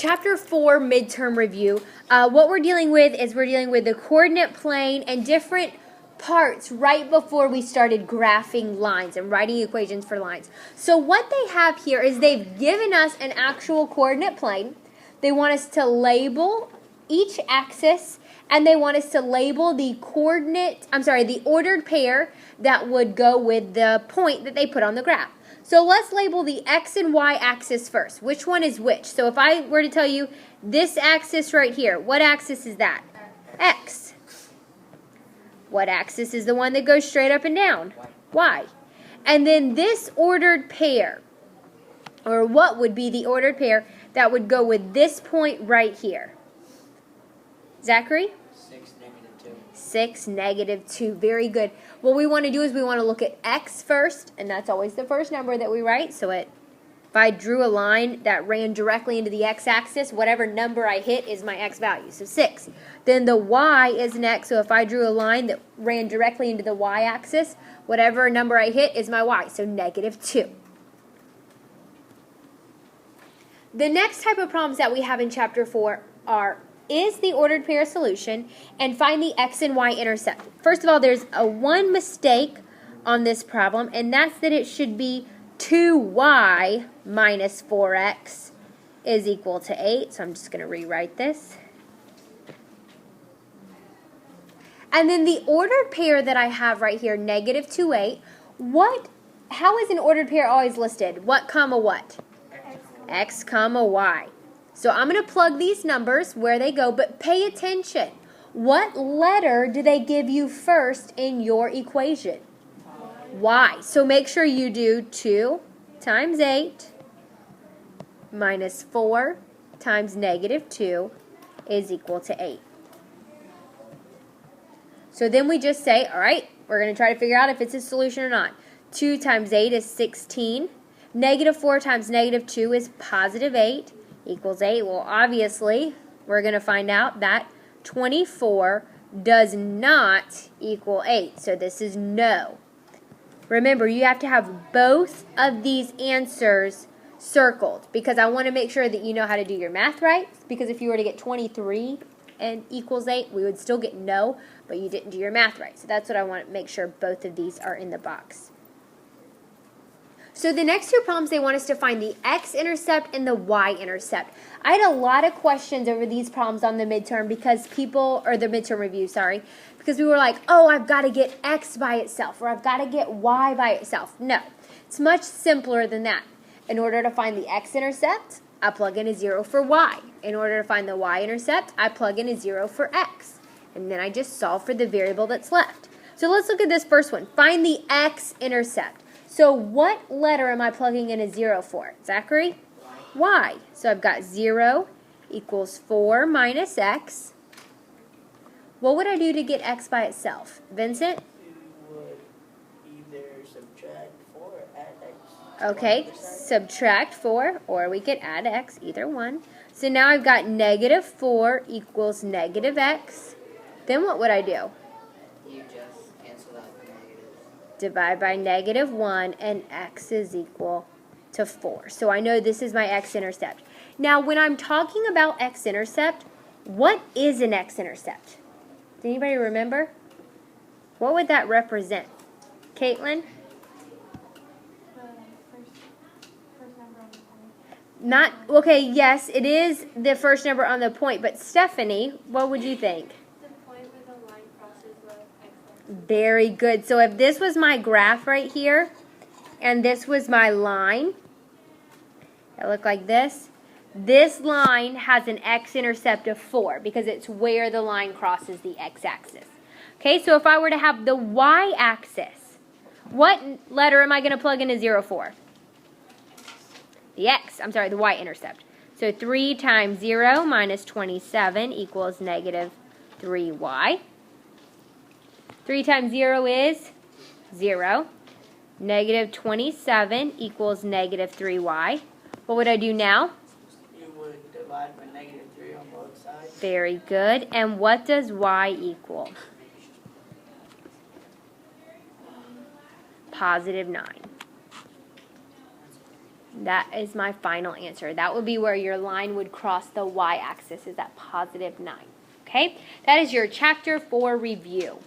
Chapter 4 midterm review. What we're dealing with is the coordinate plane and different parts right before we started graphing lines and writing equations for lines. So what they have here is they've given us an actual coordinate plane. They want us to label each axis, and they want us to label the ordered pair that would go with the point that they put on the graph. So let's label the x and y axis first. Which one is which? So if I were to tell you this axis right here, what axis is that? X. What axis is the one that goes straight up and down? Y. And then this ordered pair, or what would be the ordered pair that would go with this point right here? Zachary? 6, -2. 6, -2. Very good. What we want to do is we want to look at x first, and that's always the first number that we write. So if I drew a line that ran directly into the x-axis, whatever number I hit is my x value, so 6. Then the y is next, so if I drew a line that ran directly into the y-axis, whatever number I hit is my y, so -2. The next type of problems that we have in Chapter 4 are is the ordered pair solution and find the x and y intercept. First of all, there's one mistake on this problem, and that's that it should be 2y minus 4x is equal to 8. So I'm just going to rewrite this. And then the ordered pair that I have right here, -2, 8, how is an ordered pair always listed? What comma what? X comma y. So I'm going to plug these numbers where they go, but pay attention. What letter do they give you first in your equation? Y. So make sure you do 2 times 8 minus 4 times -2 is equal to 8. So then we just say, all right, we're going to try to figure out if it's a solution or not. 2 times 8 is 16. -4 times -2 is +8. Equals 8. Well, obviously, we're going to find out that 24 does not equal 8. So this is no. Remember, you have to have both of these answers circled because I want to make sure that you know how to do your math right. Because if you were to get 23 and equals 8, we would still get no, but you didn't do your math right. So that's what I want to make sure both of these are in the box. So the next two problems, they want us to find the x-intercept and the y-intercept. I had a lot of questions over these problems on the midterm because the midterm review, because we were like, oh, I've got to get x by itself, or I've got to get y by itself. No, it's much simpler than that. In order to find the x-intercept, I plug in a 0 for y. In order to find the y-intercept, I plug in a 0 for x. And then I just solve for the variable that's left. So let's look at this first one. Find the x-intercept. So what letter am I plugging in a 0 for? Zachary? Y. So I've got 0 equals 4 minus x. What would I do to get x by itself? Vincent? You would either subtract 4 or add x. Okay, subtract 4, or we could add x, either one. So now I've got -4 equals -x. Then what would I do? You just cancel out the negatives. Divide by -1, and x is equal to 4. So I know this is my x-intercept. Now, when I'm talking about x-intercept, what is an x-intercept? Does anybody remember? What would that represent? Caitlin? Okay, yes, it is the first number on the point, but Stephanie, what would you think? Very good. So if this was my graph right here, and this was my line, it looked like this. This line has an x-intercept of 4 because it's where the line crosses the x-axis. Okay, so if I were to have the y-axis, what letter am I going to plug in a 0 for? The y-intercept. So 3 times 0 minus 27 equals -3y. 3 times 0 is 0. -27 equals -3y. What would I do now? You would divide by -3 on both sides. Very good. And what does y equal? +9. That is my final answer. That would be where your line would cross the y-axis, is at positive 9. Okay? That is your chapter 4 review.